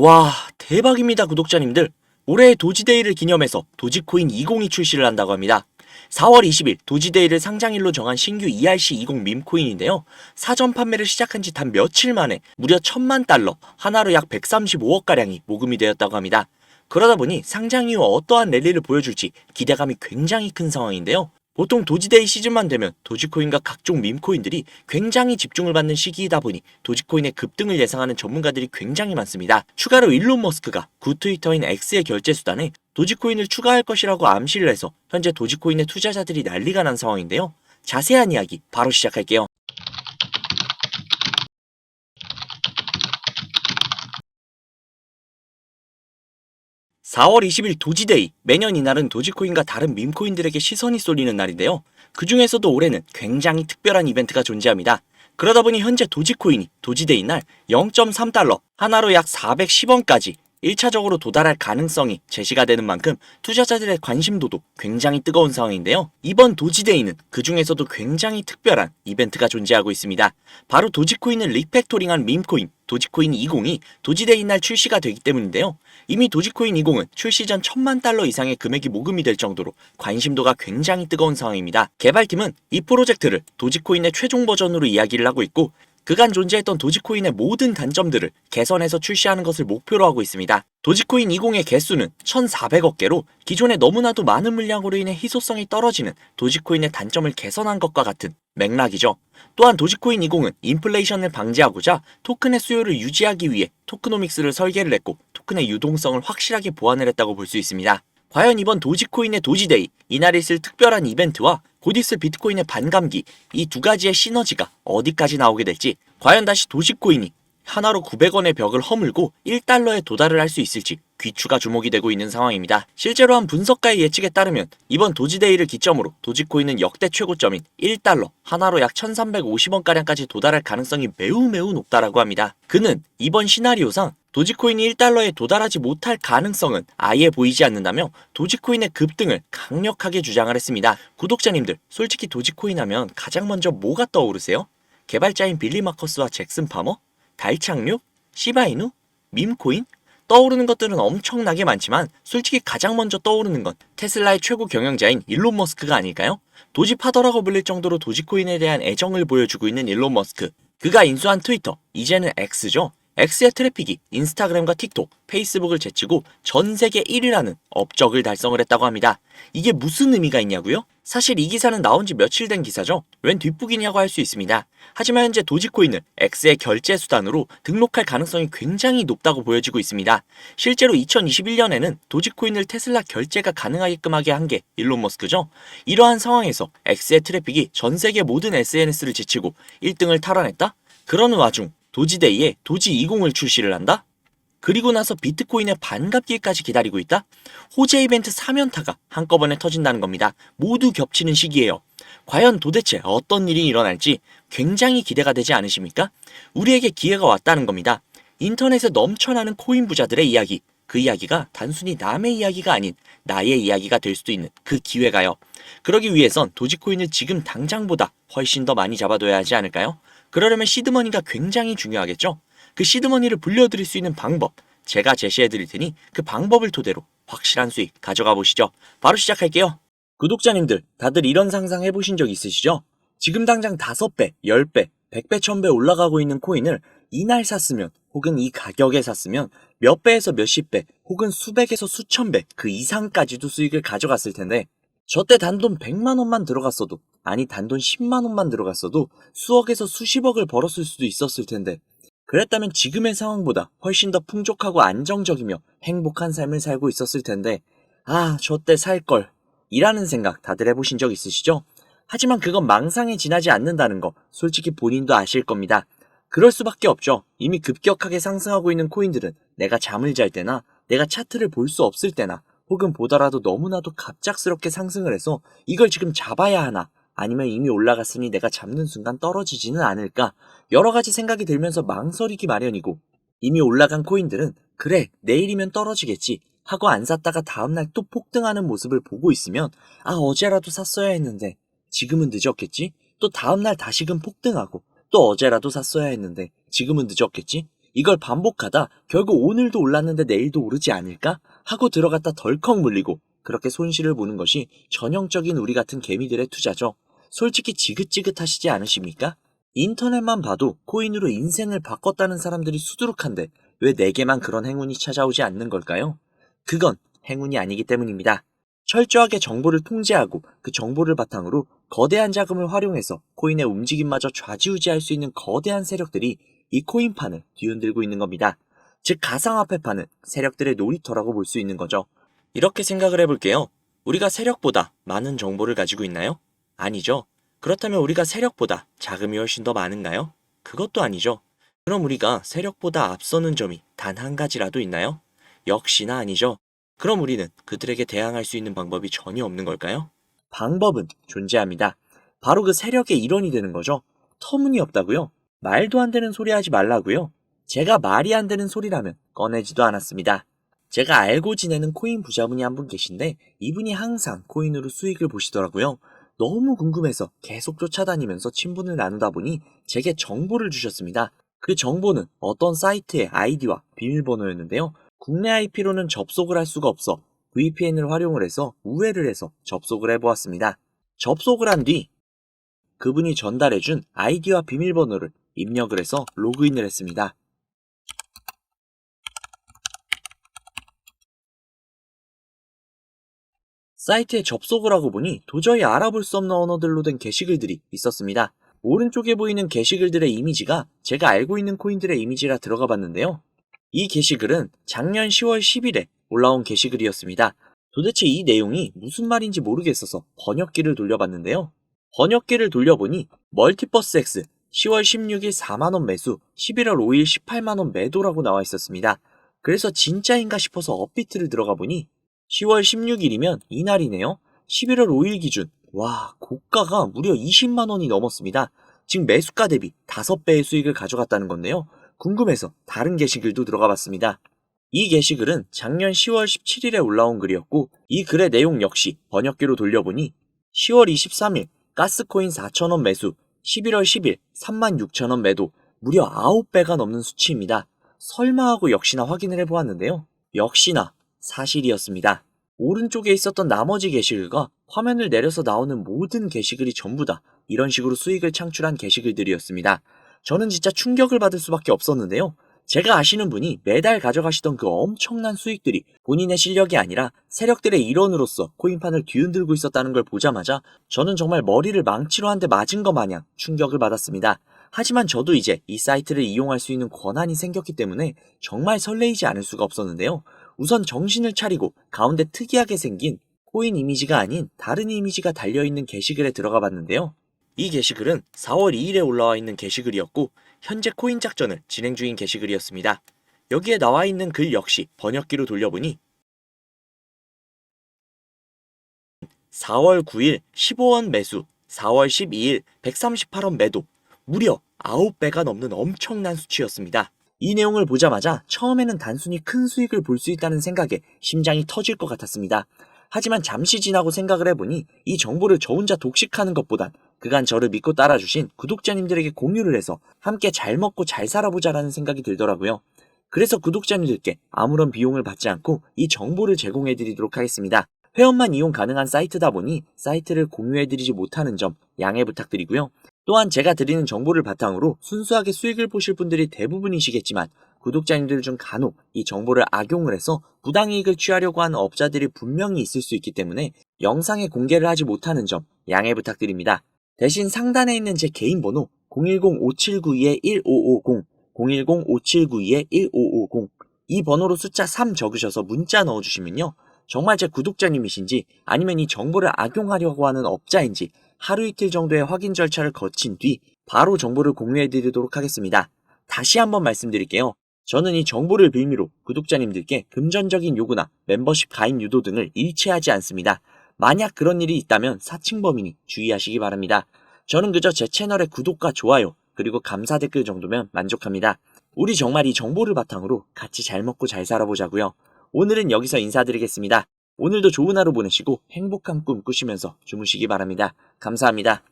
와, 대박입니다, 구독자님들. 올해의 도지데이를 기념해서 도지코인 20이 출시를 한다고 합니다. 4월 20일 도지데이를 상장일로 정한 신규 ERC20 밈코인인데요. 사전 판매를 시작한 지 단 며칠 만에 무려 1000만 달러, 하나로 약 135억가량이 모금이 되었다고 합니다. 그러다 보니 상장 이후 어떠한 랠리를 보여줄지 기대감이 굉장히 큰 상황인데요. 보통 도지데이 시즌만 되면 도지코인과 각종 밈코인들이 굉장히 집중을 받는 시기이다 보니 도지코인의 급등을 예상하는 전문가들이 굉장히 많습니다. 추가로 일론 머스크가 구 트위터인 X의 결제 수단에 도지코인을 추가할 것이라고 암시를 해서 현재 도지코인의 투자자들이 난리가 난 상황인데요. 자세한 이야기 바로 시작할게요. 4월 20일 도지데이, 매년 이날은 도지코인과 다른 밈코인들에게 시선이 쏠리는 날인데요. 그 중에서도 올해는 굉장히 특별한 이벤트가 존재합니다. 그러다 보니 현재 도지코인이 도지데이 날 0.3달러, 하나로 약 410원까지 1차적으로 도달할 가능성이 제시가 되는 만큼 투자자들의 관심도도 굉장히 뜨거운 상황인데요. 이번 도지데이는 그 중에서도 굉장히 특별한 이벤트가 존재하고 있습니다. 바로 도지코인을 리팩토링한 밈코인 도지코인 20이 도지데이 날 출시가 되기 때문인데요. 이미 도지코인 20은 출시 전 1000만 달러 이상의 금액이 모금이 될 정도로 관심도가 굉장히 뜨거운 상황입니다. 개발팀은 이 프로젝트를 도지코인의 최종 버전으로 이야기를 하고 있고, 그간 존재했던 도지코인의 모든 단점들을 개선해서 출시하는 것을 목표로 하고 있습니다. 도지코인 20의 개수는 1400억 개로 기존의 너무나도 많은 물량으로 인해 희소성이 떨어지는 도지코인의 단점을 개선한 것과 같은 맥락이죠. 또한 도지코인 20은 인플레이션을 방지하고자 토큰의 수요를 유지하기 위해 토크노믹스를 설계를 했고, 토큰의 유동성을 확실하게 보완을 했다고 볼 수 있습니다. 과연 이번 도지코인의 도지데이, 이날 있을 특별한 이벤트와 곧 있을 비트코인의 반감기, 이 두 가지의 시너지가 어디까지 나오게 될지, 과연 다시 도지코인이 하나로 900원의 벽을 허물고 1달러에 도달을 할 수 있을지 귀추가 주목이 되고 있는 상황입니다. 실제로 한 분석가의 예측에 따르면 이번 도지데이를 기점으로 도지코인은 역대 최고점인 1달러, 하나로 약 1350원가량까지 도달할 가능성이 매우 높다라고 합니다. 그는 이번 시나리오상 도지코인이 1달러에 도달하지 못할 가능성은 아예 보이지 않는다며 도지코인의 급등을 강력하게 주장을 했습니다. 구독자님들, 솔직히 도지코인 하면 가장 먼저 뭐가 떠오르세요? 개발자인 빌리 마커스와 잭슨 파머? 달착륙? 시바이누? 밈코인? 떠오르는 것들은 엄청나게 많지만 솔직히 가장 먼저 떠오르는 건 테슬라의 최고 경영자인 일론 머스크가 아닐까요? 도지파더라고 불릴 정도로 도지코인에 대한 애정을 보여주고 있는 일론 머스크. 그가 인수한 트위터, 이제는 X죠. X의 트래픽이 인스타그램과 틱톡, 페이스북을 제치고 전 세계 1위라는 업적을 달성을 했다고 합니다. 이게 무슨 의미가 있냐고요? 사실 이 기사는 나온 지 며칠 된 기사죠. 웬 뒷북이냐고 할 수 있습니다. 하지만 현재 도지코인을 X의 결제 수단으로 등록할 가능성이 굉장히 높다고 보여지고 있습니다. 실제로 2021년에는 도지코인을 테슬라 결제가 가능하게끔 하게 한 게 일론 머스크죠. 이러한 상황에서 X의 트래픽이 전 세계 모든 SNS를 제치고 1등을 탈환했다? 그러는 와중 도지데이에 도지20을 출시를 한다? 그리고 나서 비트코인의 반갑기까지 기다리고 있다? 호재 이벤트 3연타가 한꺼번에 터진다는 겁니다. 모두 겹치는 시기예요. 과연 도대체 어떤 일이 일어날지 굉장히 기대가 되지 않으십니까? 우리에게 기회가 왔다는 겁니다. 인터넷에 넘쳐나는 코인 부자들의 이야기, 그 이야기가 단순히 남의 이야기가 아닌 나의 이야기가 될 수도 있는 그 기회가요. 그러기 위해선 도지코인을 지금 당장보다 훨씬 더 많이 잡아둬야 하지 않을까요? 그러려면 시드머니가 굉장히 중요하겠죠? 그 시드머니를 불려드릴 수 있는 방법, 제가 제시해드릴 테니 그 방법을 토대로 확실한 수익 가져가 보시죠. 바로 시작할게요. 구독자님들, 다들 이런 상상 해보신 적 있으시죠? 지금 당장 5배, 10배, 100배, 1000배 올라가고 있는 코인을 이날 샀으면, 혹은 이 가격에 샀으면 몇 배에서 몇십 배, 혹은 수백에서 수천 배, 그 이상까지도 수익을 가져갔을 텐데, 저때 단돈 100만 원만 들어갔어도, 아니 단돈 10만 원만 들어갔어도 수억에서 수십억을 벌었을 수도 있었을 텐데, 그랬다면 지금의 상황보다 훨씬 더 풍족하고 안정적이며 행복한 삶을 살고 있었을 텐데, 아, 저때 살걸 이라는 생각 다들 해보신 적 있으시죠? 하지만 그건 망상에 지나지 않는다는 거 솔직히 본인도 아실 겁니다. 그럴 수밖에 없죠. 이미 급격하게 상승하고 있는 코인들은 내가 잠을 잘 때나 내가 차트를 볼 수 없을 때나, 혹은 보더라도 너무나도 갑작스럽게 상승을 해서 이걸 지금 잡아야 하나, 아니면 이미 올라갔으니 내가 잡는 순간 떨어지지는 않을까, 여러 가지 생각이 들면서 망설이기 마련이고, 이미 올라간 코인들은 그래 내일이면 떨어지겠지 하고 안 샀다가 다음날 또 폭등하는 모습을 보고 있으면, 아, 어제라도 샀어야 했는데 지금은 늦었겠지? 또 다음날 다시금 폭등하고, 또 어제라도 샀어야 했는데 지금은 늦었겠지? 이걸 반복하다 결국 오늘도 올랐는데 내일도 오르지 않을까? 하고 들어갔다 덜컥 물리고 그렇게 손실을 보는 것이 전형적인 우리 같은 개미들의 투자죠. 솔직히 지긋지긋하시지 않으십니까? 인터넷만 봐도 코인으로 인생을 바꿨다는 사람들이 수두룩한데 왜 내게만 그런 행운이 찾아오지 않는 걸까요? 그건 행운이 아니기 때문입니다. 철저하게 정보를 통제하고 그 정보를 바탕으로 거대한 자금을 활용해서 코인의 움직임마저 좌지우지할 수 있는 거대한 세력들이 이 코인판을 뒤흔들고 있는 겁니다. 즉 가상화폐판은 세력들의 놀이터라고 볼 수 있는 거죠. 이렇게 생각을 해볼게요. 우리가 세력보다 많은 정보를 가지고 있나요? 아니죠. 그렇다면 우리가 세력보다 자금이 훨씬 더 많은가요? 그것도 아니죠. 그럼 우리가 세력보다 앞서는 점이 단 한 가지라도 있나요? 역시나 아니죠. 그럼 우리는 그들에게 대항할 수 있는 방법이 전혀 없는 걸까요? 방법은 존재합니다. 바로 그 세력의 일원이 되는 거죠. 터무니없다고요? 말도 안 되는 소리 하지 말라고요? 제가 말이 안 되는 소리라면 꺼내지도 않았습니다. 제가 알고 지내는 코인 부자분이 한 분 계신데 이분이 항상 코인으로 수익을 보시더라고요. 너무 궁금해서 계속 쫓아다니면서 친분을 나누다 보니 제게 정보를 주셨습니다. 그 정보는 어떤 사이트의 아이디와 비밀번호였는데요. 국내 IP로는 접속을 할 수가 없어 VPN을 활용을 해서 우회를 해서 접속을 해보았습니다. 접속을 한 뒤 그분이 전달해준 아이디와 비밀번호를 입력을 해서 로그인을 했습니다. 사이트에 접속을 하고 보니 도저히 알아볼 수 없는 언어들로 된 게시글들이 있었습니다. 오른쪽에 보이는 게시글들의 이미지가 제가 알고 있는 코인들의 이미지라 들어가 봤는데요. 이 게시글은 작년 10월 10일에 올라온 게시글이었습니다. 도대체 이 내용이 무슨 말인지 모르겠어서 번역기를 돌려봤는데요. 번역기를 돌려보니 멀티버스 X 10월 16일 4만원 매수, 11월 5일 18만원 매도라고 나와 있었습니다. 그래서 진짜인가 싶어서 업비트를 들어가 보니 10월 16일이면 이날이네요. 11월 5일 기준, 와, 고가가 무려 20만원이 넘었습니다. 즉 매수가 대비 5배의 수익을 가져갔다는 건데요. 궁금해서 다른 게시글도 들어가 봤습니다. 이 게시글은 작년 10월 17일에 올라온 글이었고 이 글의 내용 역시 번역기로 돌려보니 10월 23일 가스코인 4,000원 매수, 11월 10일 36,000원 매도, 무려 9배가 넘는 수치입니다. 설마 하고 역시나 확인을 해보았는데요. 역시나 사실이었습니다. 오른쪽에 있었던 나머지 게시글과 화면을 내려서 나오는 모든 게시글이 전부 다 이런 식으로 수익을 창출한 게시글들이었습니다. 저는 진짜 충격을 받을 수밖에 없었는데요. 제가 아시는 분이 매달 가져가시던 그 엄청난 수익들이 본인의 실력이 아니라 세력들의 일원으로서 코인판을 뒤흔들고 있었다는 걸 보자마자 저는 정말 머리를 망치로 한 대 맞은 것 마냥 충격을 받았습니다. 하지만 저도 이제 이 사이트를 이용할 수 있는 권한이 생겼기 때문에 정말 설레이지 않을 수가 없었는데요. 우선 정신을 차리고 가운데 특이하게 생긴 코인 이미지가 아닌 다른 이미지가 달려있는 게시글에 들어가 봤는데요. 이 게시글은 4월 2일에 올라와 있는 게시글이었고 현재 코인 작전을 진행 중인 게시글이었습니다. 여기에 나와 있는 글 역시 번역기로 돌려보니 4월 9일 15원 매수, 4월 12일 138원 매도, 무려 9배가 넘는 엄청난 수치였습니다. 이 내용을 보자마자 처음에는 단순히 큰 수익을 볼 수 있다는 생각에 심장이 터질 것 같았습니다. 하지만 잠시 지나고 생각을 해보니 이 정보를 저 혼자 독식하는 것보단 그간 저를 믿고 따라주신 구독자님들에게 공유를 해서 함께 잘 먹고 잘 살아보자라는 생각이 들더라고요. 그래서 구독자님들께 아무런 비용을 받지 않고 이 정보를 제공해드리도록 하겠습니다. 회원만 이용 가능한 사이트다 보니 사이트를 공유해드리지 못하는 점 양해 부탁드리고요. 또한 제가 드리는 정보를 바탕으로 순수하게 수익을 보실 분들이 대부분이시겠지만 구독자님들 중 간혹 이 정보를 악용을 해서 부당이익을 취하려고 하는 업자들이 분명히 있을 수 있기 때문에 영상에 공개를 하지 못하는 점 양해 부탁드립니다. 대신 상단에 있는 제 개인 번호 010-5792-1550, 010-5792-1550 이 번호로 숫자 3 적으셔서 문자 넣어주시면요. 정말 제 구독자님이신지 아니면 이 정보를 악용하려고 하는 업자인지 하루 이틀 정도의 확인 절차를 거친 뒤 바로 정보를 공유해드리도록 하겠습니다. 다시 한번 말씀드릴게요. 저는 이 정보를 빌미로 구독자님들께 금전적인 요구나 멤버십 가입 유도 등을 일치하지 않습니다. 만약 그런 일이 있다면 사칭범이니 주의하시기 바랍니다. 저는 그저 제 채널의 구독과 좋아요 그리고 감사 댓글 정도면 만족합니다. 우리 정말 이 정보를 바탕으로 같이 잘 먹고 잘 살아보자고요. 오늘은 여기서 인사드리겠습니다. 오늘도 좋은 하루 보내시고 행복한 꿈 꾸시면서 주무시기 바랍니다. 감사합니다.